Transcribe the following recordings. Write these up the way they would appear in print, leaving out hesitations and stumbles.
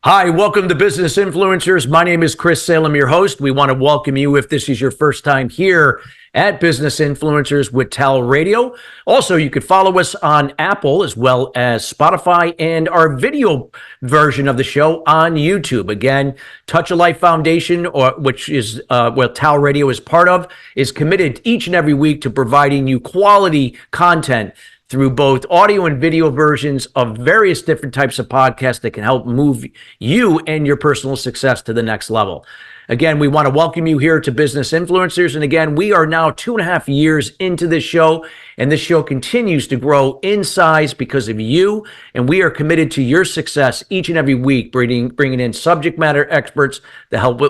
Hi, welcome to Business Influencers. My name is Chris Salem, your host. We want to welcome you if this is your first time here at Business Influencers with TALRadio. Also, you could follow us on Apple as well as Spotify and our video version of the show on YouTube. Again, Touch a Life Foundation, which is what TALRadio is part of, is committed each and every week to providing you quality content through both audio and video versions of various different types of podcasts that can help move you and your personal success to the next level. Again, we want to welcome you here to Business Influencers. And again, we are now 2.5 years into this show, and this show continues to grow in size because of you. And we are committed to your success each and every week, bringing in subject matter experts to help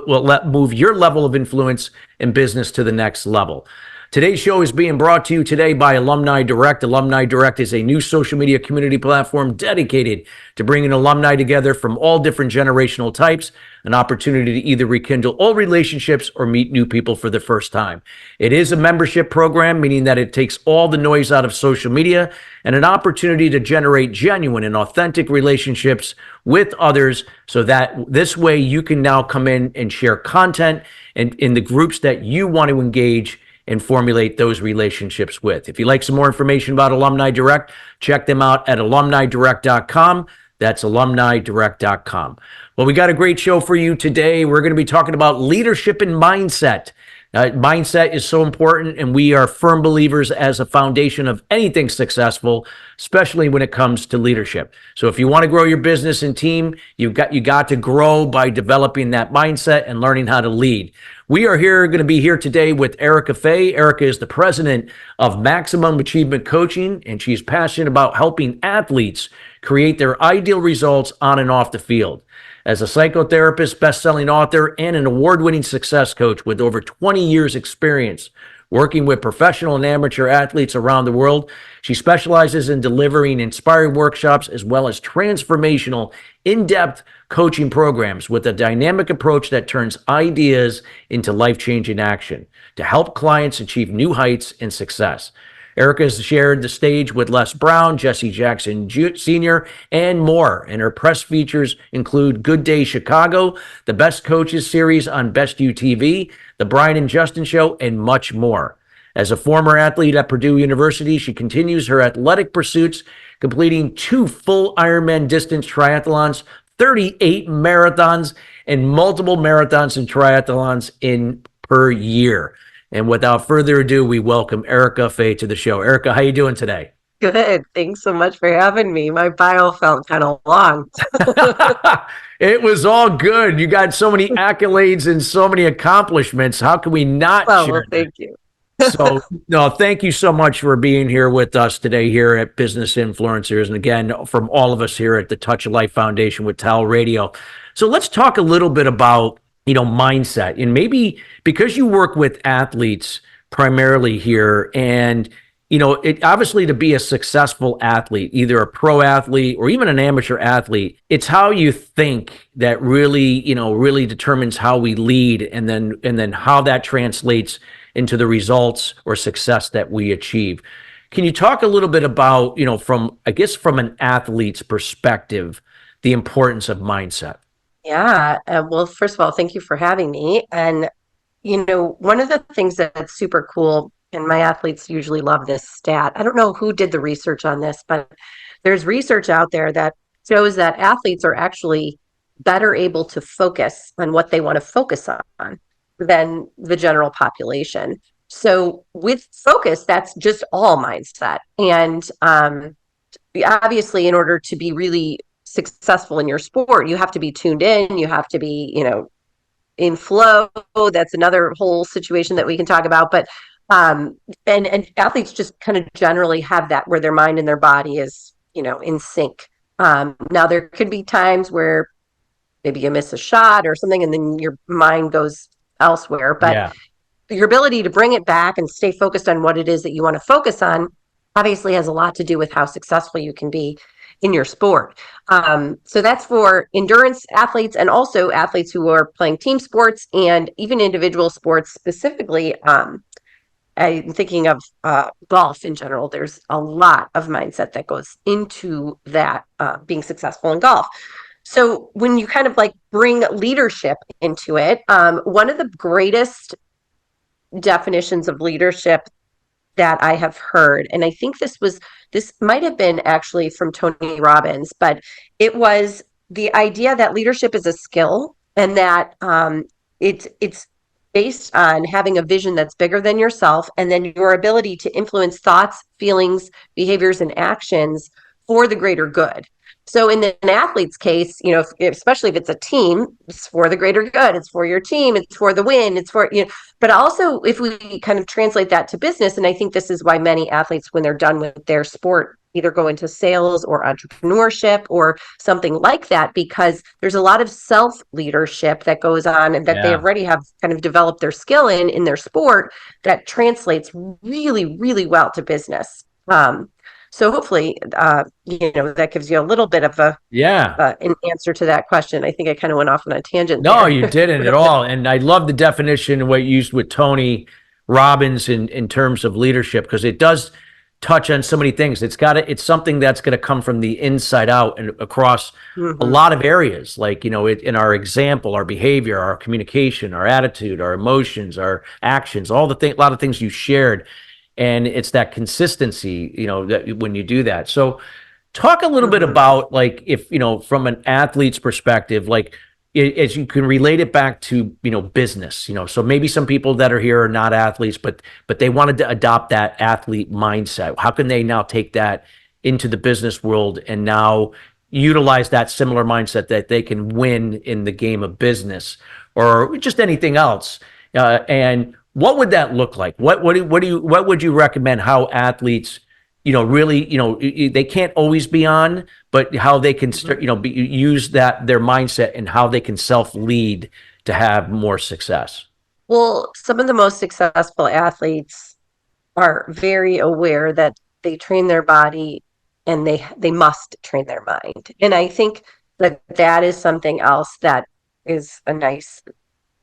move your level of influence in business to the next level. Today's show is being brought to you today by Alumni Direct. Alumni Direct is a new social media community platform dedicated to bringing alumni together from all different generational types, an opportunity to either rekindle old relationships or meet new people for the first time. It is a membership program, meaning that it takes all the noise out of social media and an opportunity to generate genuine and authentic relationships with others so that this way you can now come in and share content and in the groups that you want to engage and formulate those relationships with. If you'd like some more information about Alumni Direct, check them out at alumnidirect.com. That's alumnidirect.com. Well, we got a great show for you today. We're going to be talking about leadership and mindset. Mindset is so important, and we are firm believers as a foundation of anything successful, especially when it comes to leadership. So if you want to grow your business and team, you got to grow by developing that mindset and learning how to lead. We are going to be here today with Erika Fay. Erika is the president of Maximum Achievement Coaching, and she's passionate about helping athletes create their ideal results on and off the field. As a psychotherapist, best-selling author, and an award-winning success coach with over 20 years experience working with professional and amateur athletes around the world, she specializes in delivering inspiring workshops as well as transformational, in-depth coaching programs with a dynamic approach that turns ideas into life-changing action to help clients achieve new heights and success. Erika has shared the stage with Les Brown, Jesse Jackson Sr., and more. And her press features include Good Day Chicago, the Best Coaches series on Best U TV, The Brian and Justin Show, and much more. As a former athlete at Purdue University, she continues her athletic pursuits, completing 2 full Ironman distance triathlons, 38 marathons, and multiple marathons and triathlons per year. And without further ado, we welcome Erika Fay to the show. Erika, how you doing today? Good. Thanks so much for having me. My bio felt kind of long. It was all good. You got so many accolades and so many accomplishments. How can we not share Well, thank you. So, no, thank you so much for being here with us today here at Business Influencers. And again, from all of us here at the Touch of Life Foundation with TALRadio. So let's talk a little bit about, mindset. And maybe because you work with athletes primarily here, and, it obviously to be a successful athlete, either a pro athlete or even an amateur athlete, it's how you think that really determines how we lead and then how that translates into the results or success that we achieve. Can you talk a little bit about, from an athlete's perspective, the importance of mindset? Yeah. Well, first of all, thank you for having me. And, one of the things that's super cool, and my athletes usually love this stat. I don't know who did the research on this, but there's research out there that shows that athletes are actually better able to focus on what they want to focus on than the general population. So with focus, that's just all mindset. And obviously, in order to be really successful in your sport, you have to be tuned in, you have to be, in flow. That's another whole situation that we can talk about. But and athletes just kind of generally have that where their mind and their body is, in sync. Now there could be times where maybe you miss a shot or something and then your mind goes elsewhere, but your ability to bring it back and stay focused on what it is that you want to focus on obviously has a lot to do with how successful you can be in your sport. So that's for endurance athletes and also athletes who are playing team sports and even individual sports. Specifically, I'm thinking of golf in general. There's a lot of mindset that goes into that, being successful in golf. So when you kind of like bring leadership into it, one of the greatest definitions of leadership that I have heard, and I think this might have been actually from Tony Robbins, but it was the idea that leadership is a skill, and that it's based on having a vision that's bigger than yourself, and then your ability to influence thoughts, feelings, behaviors, and actions for the greater good. So in an athlete's case, especially if it's a team, it's for the greater good. It's for your team. It's for the win. It's for, but also if we kind of translate that to business, and I think this is why many athletes, when they're done with their sport, either go into sales or entrepreneurship or something like that, because there's a lot of self leadership that goes on and that they Yeah. already have kind of developed their skill in their sport that translates really, really well to business. So hopefully, that gives you a little bit of Yeah. an answer to that question. I think I kind of went off on a tangent No, there. you didn't at all. And I love the definition of what you used with Tony Robbins in terms of leadership, because it does touch on so many things. It's something that's going to come from the inside out and across a Mhm. lot of areas, like, in our example, our behavior, our communication, our attitude, our emotions, our actions, a lot of things you shared. And it's that consistency, that when you do that. So talk a little bit Mhm. about, like, if, from an athlete's perspective, like, as you can relate it back to, business, so maybe some people that are here are not athletes, but they wanted to adopt that athlete mindset. How can they now take that into the business world and now utilize that similar mindset that they can win in the game of business or just anything else? And what would that look like? What would you recommend how athletes, really, they can't always be on, but how they can start, use their mindset and how they can self lead to have more success. Well, some of the most successful athletes are very aware that they train their body and they must train their mind. And I think that that is something else that is a nice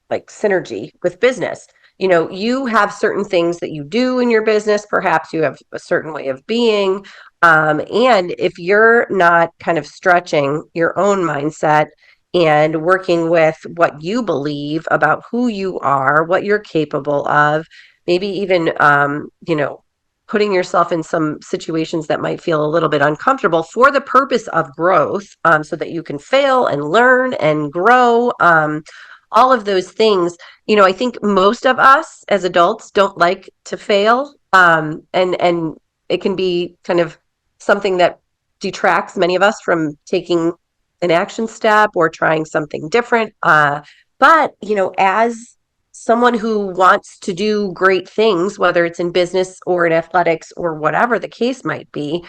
like synergy with business. You have certain things that you do in your business. Perhaps you have a certain way of being. And if you're not kind of stretching your own mindset and working with what you believe about who you are, what you're capable of, maybe even, putting yourself in some situations that might feel a little bit uncomfortable for the purpose of growth, so that you can fail and learn and grow. All of those things. I think most of us as adults don't like to fail. And it can be kind of something that detracts many of us from taking an action step or trying something different. But, as someone who wants to do great things, whether it's in business or in athletics or whatever the case might be,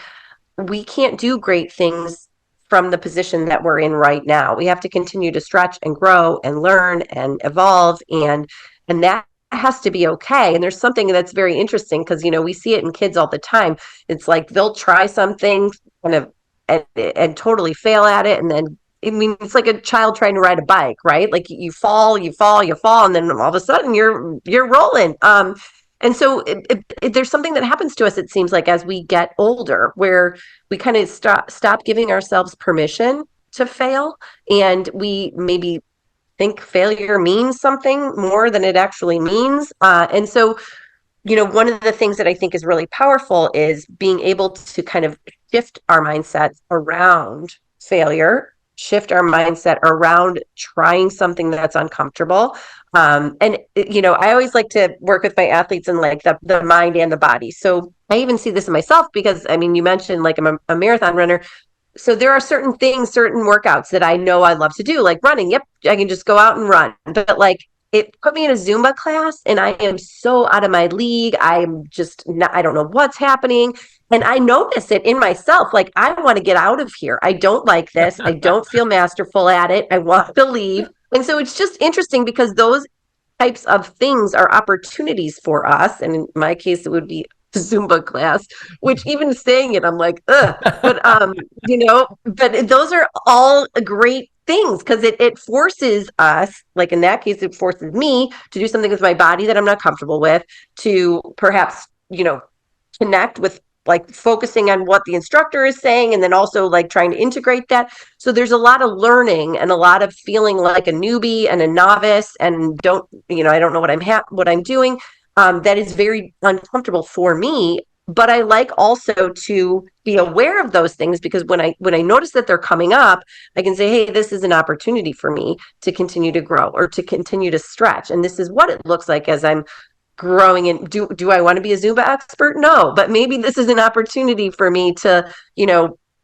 we can't do great things from the position that we're in right now. We have to continue to stretch and grow and learn and evolve, and that has to be okay. And there's something that's very interesting because we see it in kids all the time. It's like they'll try something kind of and totally fail at it, and then I mean it's like a child trying to ride a bike, right? Like you fall, you fall, you fall, and then all of a sudden you're rolling. And so there's something that happens to us, it seems like, as we get older, where we kind of stop giving ourselves permission to fail. And we maybe think failure means something more than it actually means. And so, one of the things that I think is really powerful is being able to kind of shift our mindset around failure, shift our mindset around trying something that's uncomfortable. And I always like to work with my athletes in like the mind and the body. So I even see this in myself because I mean, you mentioned like I'm a marathon runner. So there are certain things, certain workouts that I know I love to do, like running. Yep, I can just go out and run. But like it put me in a Zumba class and I am so out of my league. I'm just not, I don't know what's happening. And I notice it in myself. Like, I want to get out of here. I don't like this. I don't feel masterful at it. I want to leave. And so it's just interesting because those types of things are opportunities for us. And in my case, it would be a Zumba class, which even saying it, I'm like, ugh. But but those are all great things, because it forces us, like in that case, it forces me to do something with my body that I'm not comfortable with, to perhaps, connect with, like, focusing on what the instructor is saying, and then also like trying to integrate that. So there's a lot of learning and a lot of feeling like a newbie and a novice, and I don't know what I'm doing. That is very uncomfortable for me. But I like also to be aware of those things, because when I notice that they're coming up, I can say, hey, this is an opportunity for me to continue to grow or to continue to stretch. And this is what it looks like as I'm growing. And do I want to be a Zumba expert? No, but maybe this is an opportunity for me to,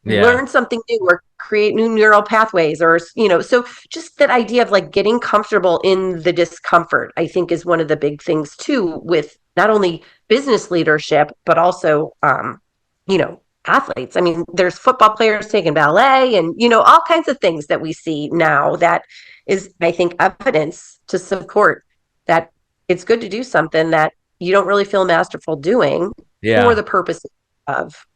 Yeah. learn something new or create new neural pathways, or, so just that idea of like getting comfortable in the discomfort, I think, is one of the big things too, with not only business leadership, but also, athletes. I mean, there's football players taking ballet and, all kinds of things that we see now that is, I think, evidence to support that it's good to do something that you don't really feel masterful doing for Yeah. the purpose of,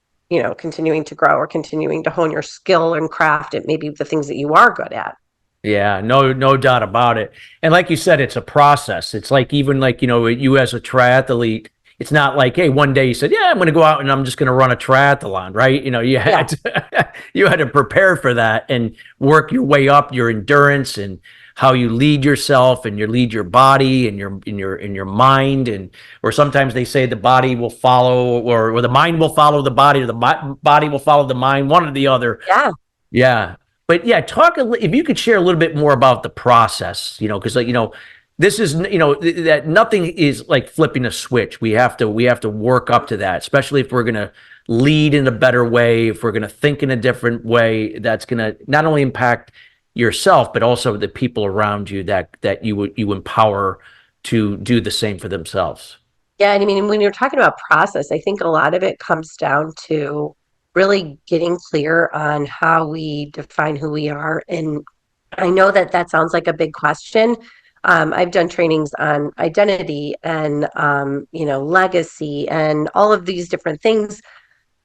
continuing to grow or continuing to hone your skill and craft at maybe the things that you are good at. Yeah, no doubt about it. And like you said, it's a process. It's like, even like, you as a triathlete, it's not like, hey, one day you said, yeah, I'm going to go out and I'm just going to run a triathlon, right? You Yeah. had to, you had to prepare for that and work your way up, your endurance and how you lead yourself, and you lead your body and your mind. And or sometimes they say the body will follow, or the mind will follow the body, or the body will follow the mind, one or the other. Yeah. Yeah. But yeah, if you could share a little bit more about the process, because like, this is, that nothing is like flipping a switch. We have to work up to that, especially if we're going to lead in a better way, if we're going to think in a different way, that's going to not only impact yourself, but also the people around you that you empower to do the same for themselves. Yeah, and I mean, when you're talking about process, I think a lot of it comes down to really getting clear on how we define who we are. And I know that that sounds like a big question. I've done trainings on identity and, legacy and all of these different things.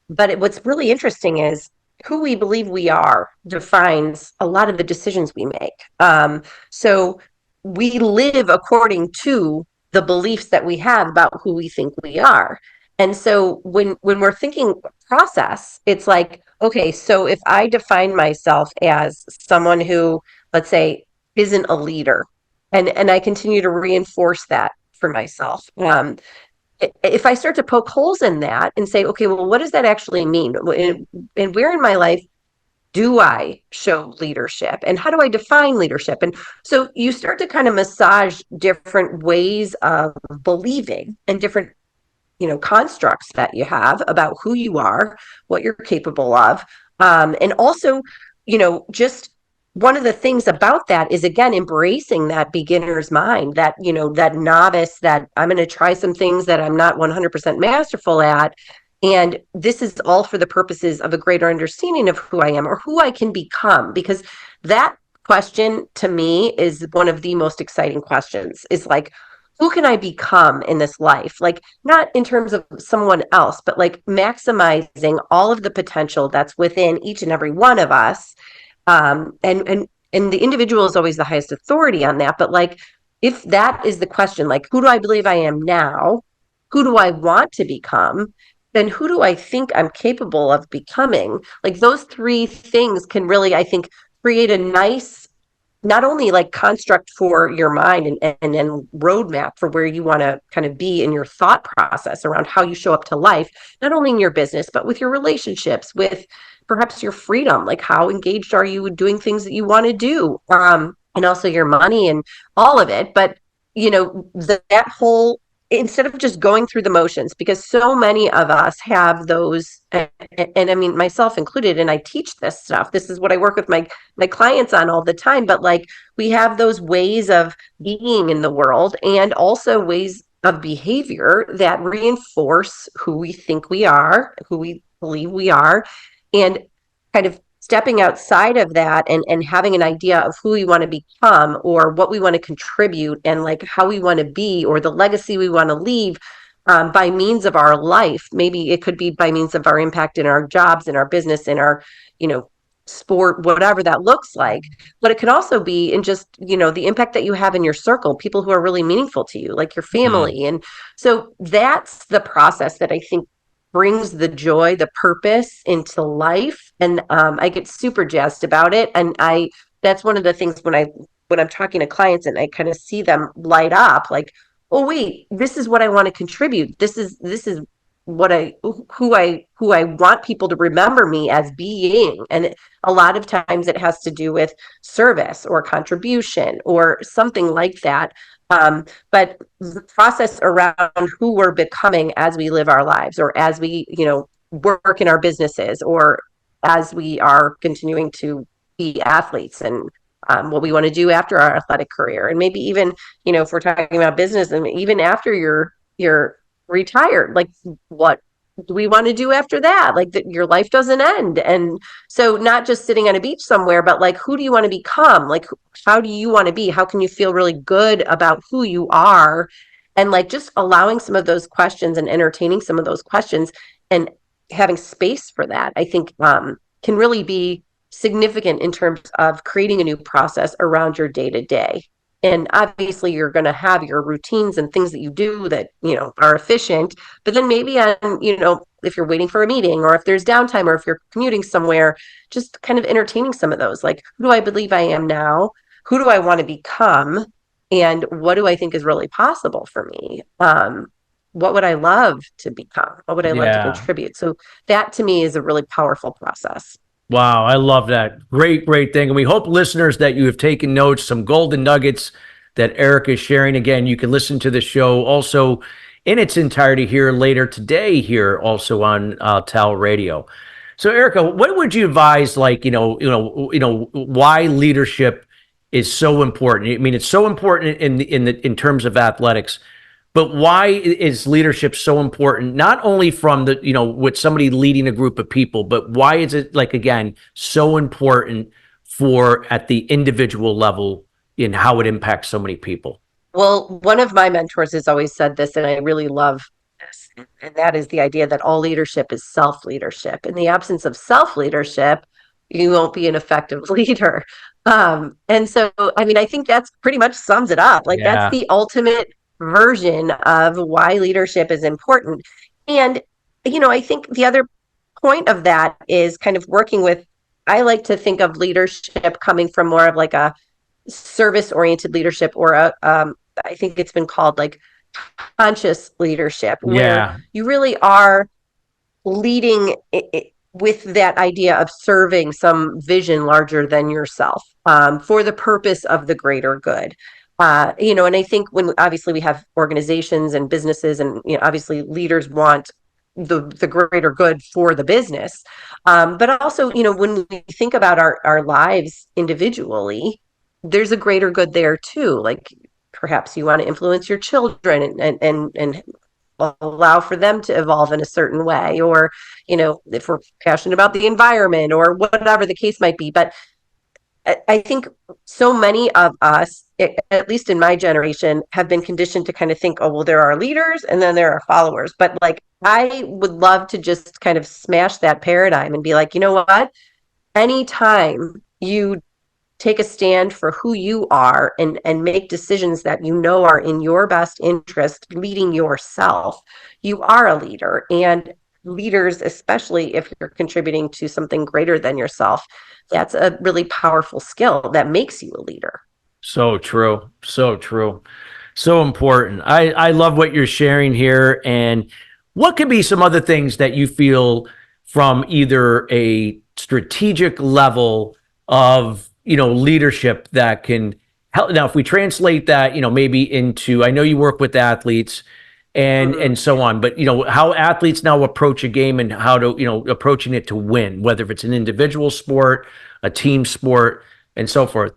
But what's really interesting is who we believe we are defines a lot of the decisions we make. So we live according to the beliefs that we have about who we think we are. And so when we're thinking process, it's like, okay, so if I define myself as someone who, let's say, isn't a leader, and I continue to reinforce that for myself. If I start to poke holes in that and say, okay, well, what does that actually mean? And where in my life do I show leadership? And how do I define leadership? And so you start to kind of massage different ways of believing and different, constructs that you have about who you are, what you're capable of. And also, just one of the things about that is, again, embracing that beginner's mind, that, that novice, that I'm going to try some things that I'm not 100% masterful at. And this is all for the purposes of a greater understanding of who I am or who I can become. Because that question to me is one of the most exciting questions, is like, who can I become in this life? Like, not in terms of someone else, but like maximizing all of the potential that's within each and every one of us. And the individual is always the highest authority on that. But like, if that is the question, like, who do I believe I am now? Who do I want to become? Then who do I think I'm capable of becoming? Like, those three things can really, I think, create a nice, not only like construct for your mind and roadmap for where you want to kind of be in your thought process around how you show up to life, not only in your business, but with your relationships, with perhaps your freedom, like how engaged are you with doing things that you want to do, and also your money and all of it. But that whole, instead of just going through the motions, because so many of us have those, and I mean, myself included, and I teach this stuff, this is what I work with my clients on all the time. But like, we have those ways of being in the world, and also ways of behavior that reinforce who we think we are, who we believe we are. And kind of stepping outside of that, and having an idea of who we want to become, or what we want to contribute, and like how we want to be, or the legacy we want to leave, by means of our life. Maybe it could be by means of our impact in our jobs, in our business, in our, you know, sport, whatever that looks like. But it can also be in just, the impact that you have in your circle, people who are really meaningful to you, like your Mm. family. And so that's the process that I think brings the joy, the purpose into life. And I get super jazzed about it. And that's one of the things when I'm talking to clients and I kind of see them light up, like, oh wait, this is what I want to contribute. This is what who I want people to remember me as being. And a lot of times it has to do with service or contribution or something like that. But the process around who we're becoming as we live our lives, or as we, work in our businesses, or as we are continuing to be athletes, and what we want to do after our athletic career, and maybe even, if we're talking about business, and even after you're retired, like, what do we want to do after that? Like, that your life doesn't end. And so, not just sitting on a beach somewhere, but like, who do you want to become? Like, how do you want to be? How can you feel really good about who you are? And like, just allowing some of those questions and entertaining some of those questions and having space for that, I think, can really be significant in terms of creating a new process around your day to day. And obviously, you're going to have your routines and things that you do that, are efficient. But then maybe on, if you're waiting for a meeting, or if there's downtime, or if you're commuting somewhere, just kind of entertaining some of those. Like, who do I believe I am now? Who do I want to become? And what do I think is really possible for me? What would I love to become? What would I love to Yeah. contribute? So that to me is a really powerful process. Wow, I love that. Great, great thing. And we hope listeners that you have taken notes, some golden nuggets that Erika is sharing. Again, you can listen to the show also in its entirety here later today, here also on TALRadio. So, Erika, what would you advise? Like, why leadership is so important. I mean, it's so important in terms of athletics. But why is leadership so important? Not only from the, with somebody leading a group of people, but why is it, like, again, so important for at the individual level in how it impacts so many people? Well, one of my mentors has always said this, and I really love this, and that is the idea that all leadership is self leadership. In the absence of self leadership, you won't be an effective leader. And so, I mean, I think that's pretty much sums it up. Like, that's Yeah. the ultimate version of why leadership is important. And, I think the other point of that is kind of working with, I like to think of leadership coming from more of like a service oriented leadership, or I think it's been called like conscious leadership, where Yeah. you really are leading with that idea of serving some vision larger than yourself, for the purpose of the greater good. And I think when obviously we have organizations and businesses, and obviously leaders want the greater good for the business, but also, when we think about our lives individually, there's a greater good there too. Like, perhaps you want to influence your children, and allow for them to evolve in a certain way, or if we're passionate about the environment, or whatever the case might be. But I think so many of us, at least in my generation, have been conditioned to kind of think, oh, well, there are leaders and then there are followers. But like, I would love to just kind of smash that paradigm and be like, you know what? Anytime you take a stand for who you are, and make decisions that are in your best interest, leading yourself, you are a leader. And leaders, especially if you're contributing to something greater than yourself, that's a really powerful skill that makes you a leader. So true. So true. So important. I love what you're sharing here. And what could be some other things that you feel from either a strategic level of, leadership that can help? Now, if we translate that, maybe into, I know you work with athletes and Mhm. so on, but how athletes now approach a game, and how to, approaching it to win, whether it's an individual sport, a team sport, and so forth.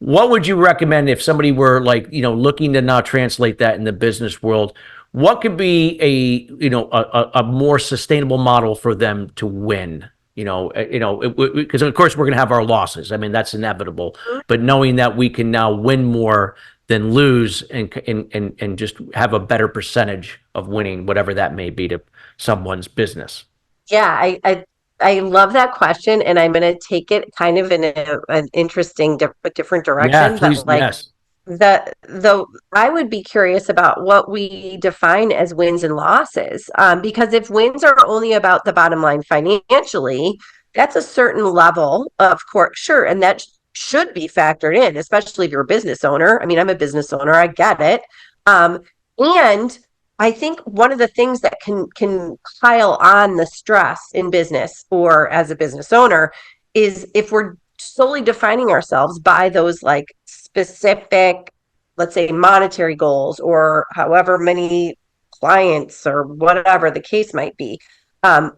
What would you recommend if somebody were, like, looking to now translate that in the business world? What could be a more sustainable model for them to win? Because of course we're going to have our losses. I mean, that's inevitable. But knowing that we can now win more than lose, and just have a better percentage of winning, whatever that may be to someone's business. Yeah, I I love that question, and I'm going to take it kind of in an interesting, different Yeah, direction. please. But like Yes. the I would be curious about what we define as wins and losses, because if wins are only about the bottom line financially, that's a certain level of course, sure, and that should be factored in, especially if you're a business owner. I mean, I'm a business owner, I get it, and I think one of the things that can pile on the stress in business or as a business owner is if we're solely defining ourselves by those like specific, let's say, monetary goals or however many clients or whatever the case might be. Um,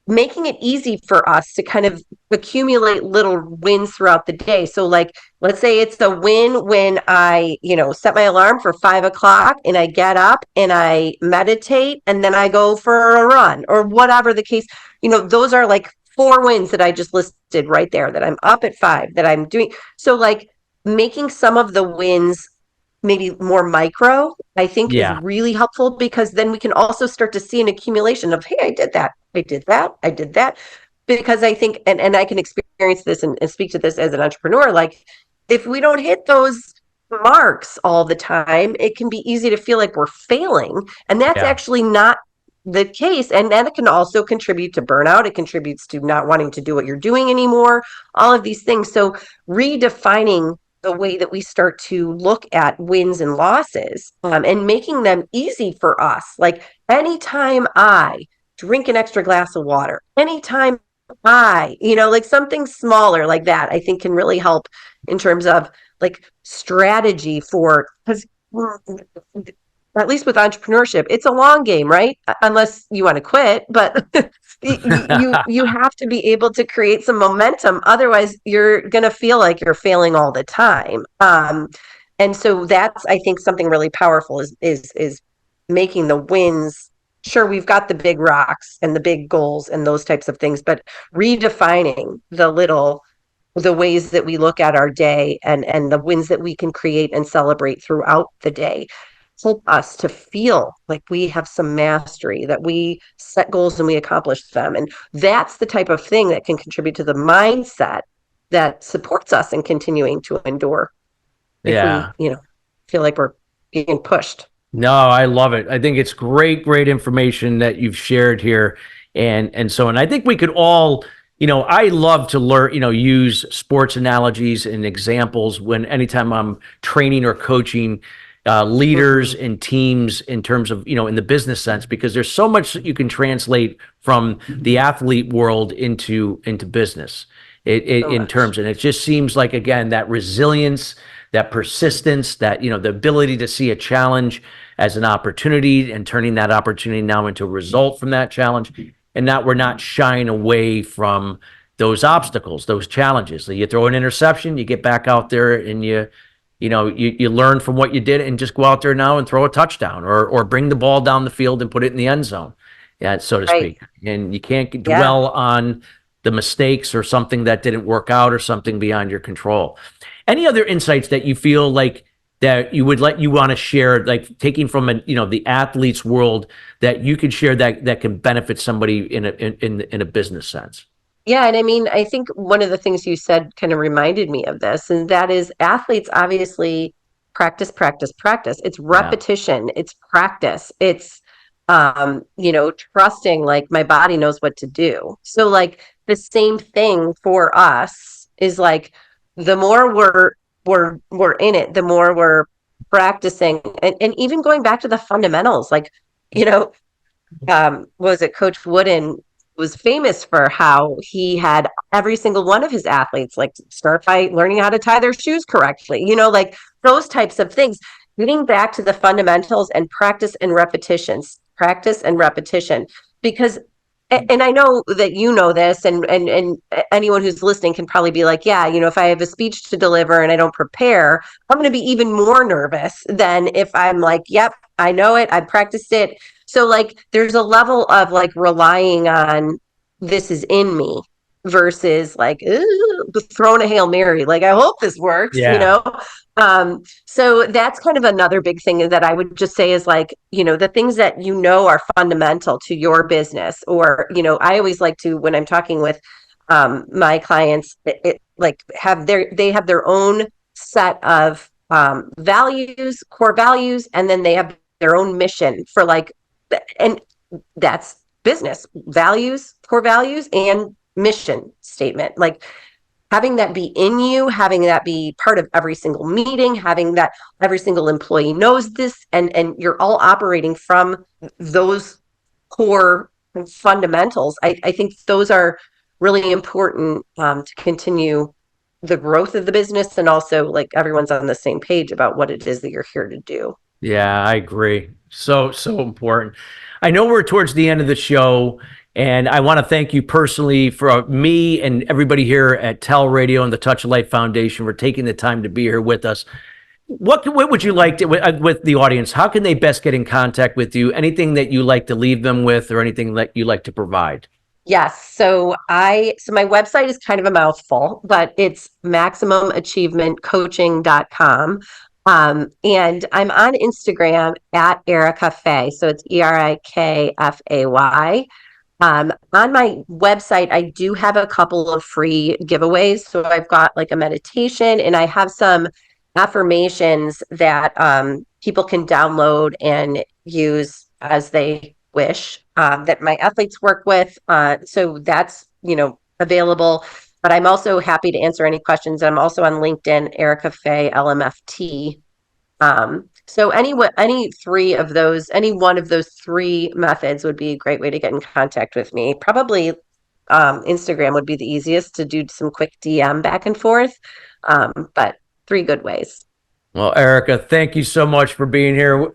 Making it easy for us to kind of accumulate little wins throughout the day. So, like, let's say it's the win when I, set my alarm for 5 o'clock and I get up and I meditate and then I go for a run or whatever the case. Those are like four wins that I just listed right there, that I'm up at 5, that I'm doing. So, like, making some of the wins maybe more micro, I think is Yeah. really helpful, because then we can also start to see an accumulation of, hey, I did that. I did that. I did that. Because I think, and I can experience this and speak to this as an entrepreneur, like if we don't hit those marks all the time, it can be easy to feel like we're failing. And that's Yeah. actually not the case. And then it can also contribute to burnout. It contributes to not wanting to do what you're doing anymore, all of these things. So redefining the way that we start to look at wins and losses, and making them easy for us. Like anytime I drink an extra glass of water, anytime like something smaller like that, I think can really help in terms of like strategy for, because at least with entrepreneurship, it's a long game, right? Unless you want to quit, but you have to be able to create some momentum. Otherwise, you're going to feel like you're failing all the time. And so that's, I think, something really powerful is making the wins. Sure, we've got the big rocks and the big goals and those types of things, but redefining the ways that we look at our day and the wins that we can create and celebrate throughout the day help us to feel like we have some mastery, that we set goals and we accomplish them. And that's the type of thing that can contribute to the mindset that supports us in continuing to endure if we, Yeah. feel like we're being pushed. No, I love it. I think it's great information that you've shared here. And I think we could all, I love to learn, use sports analogies and examples when anytime I'm training or coaching leaders Mm-hmm. and teams in terms of, in the business sense, because there's so much that you can translate from the athlete world into business So in much. terms. And it just seems like, again, that resilience, that persistence, that, the ability to see a challenge as an opportunity and turning that opportunity now into a result from that challenge. And that we're not shying away from those obstacles, those challenges. So you throw an interception, you get back out there and you learn from what you did and just go out there now and throw a touchdown or bring the ball down the field and put it in the end zone, yeah, so to Right. speak. And you can't Yeah. dwell on the mistakes or something that didn't work out or something beyond your control. Any other insights that you feel like that you want to share, like taking from the athlete's world, that you could share that can benefit somebody in a business sense? Yeah, and I mean, I think one of the things you said kind of reminded me of this, and that is athletes obviously practice, practice, practice. It's Yeah. repetition, it's practice, it's trusting like my body knows what to do. So like the same thing for us is like the more we're in it, the more we're practicing, and even going back to the fundamentals, like, you know, was it Coach Wooden was famous for how he had every single one of his athletes like start by learning how to tie their shoes correctly, like those types of things, getting back to the fundamentals and practice and repetition, because and I know that this, and anyone who's listening can probably be like, yeah, if I have a speech to deliver and I don't prepare, I'm going to be even more nervous than if I'm like, yep, I know it, I practiced it. So like there's a level of like relying on this is in me, versus like throwing a Hail Mary. Like, I hope this works, you Yeah. know? So that's kind of another big thing that I would just say is like, you know, the things that you know are fundamental to your business. Or, you know, I always like to, when I'm talking with my clients, like they have their own set of values, core values, and then they have their own mission for like, and that's business values, core values, and mission statement. Like having that be in you, having that be part of every single meeting, having that every single employee knows this, and you're all operating from those core fundamentals. I think those are really important to continue the growth of the business, and also like everyone's on the same page about what it is that you're here to do. Yeah, I agree. So important. I know we're towards the end of the show, and I want to thank you personally for me and everybody here at TALRadio and the Touch of Life Foundation for taking the time to be here with us. What would you like to, with the audience? How can they best get in contact with you? Anything that you like to leave them with, or anything that you like to provide? Yes. So my website is kind of a mouthful, but it's maximumachievementcoaching.com. And I'm on Instagram at Erika Fay. So it's ERIKFAY. On my website, I do have a couple of free giveaways. So I've got like a meditation, and I have some affirmations that people can download and use as they wish, that my athletes work with. So that's, you know, available. But I'm also happy to answer any questions. I'm also on LinkedIn, Erika Fay, LMFT. So any three of those, any one of those three methods would be a great way to get in contact with me. Probably Instagram would be the easiest to do some quick DM back and forth. But three good ways. Well, Erika, thank you so much for being here.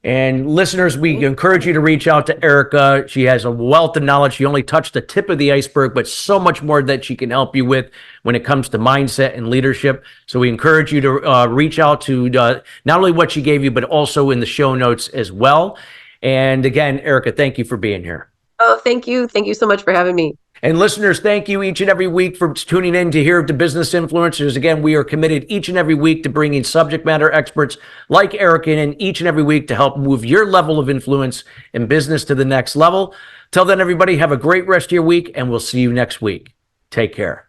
And listeners, we encourage you to reach out to Erika. She has a wealth of knowledge. She only touched the tip of the iceberg, but so much more that she can help you with when it comes to mindset and leadership. So we encourage you to reach out to not only what she gave you, but also in the show notes as well. And again, Erika, thank you for being here. Oh, thank you. Thank you so much for having me. And listeners, thank you each and every week for tuning in to hear the Business Influencers. Again, we are committed each and every week to bringing subject matter experts like Erika in each and every week to help move your level of influence in business to the next level. Till then, everybody, have a great rest of your week, and we'll see you next week. Take care.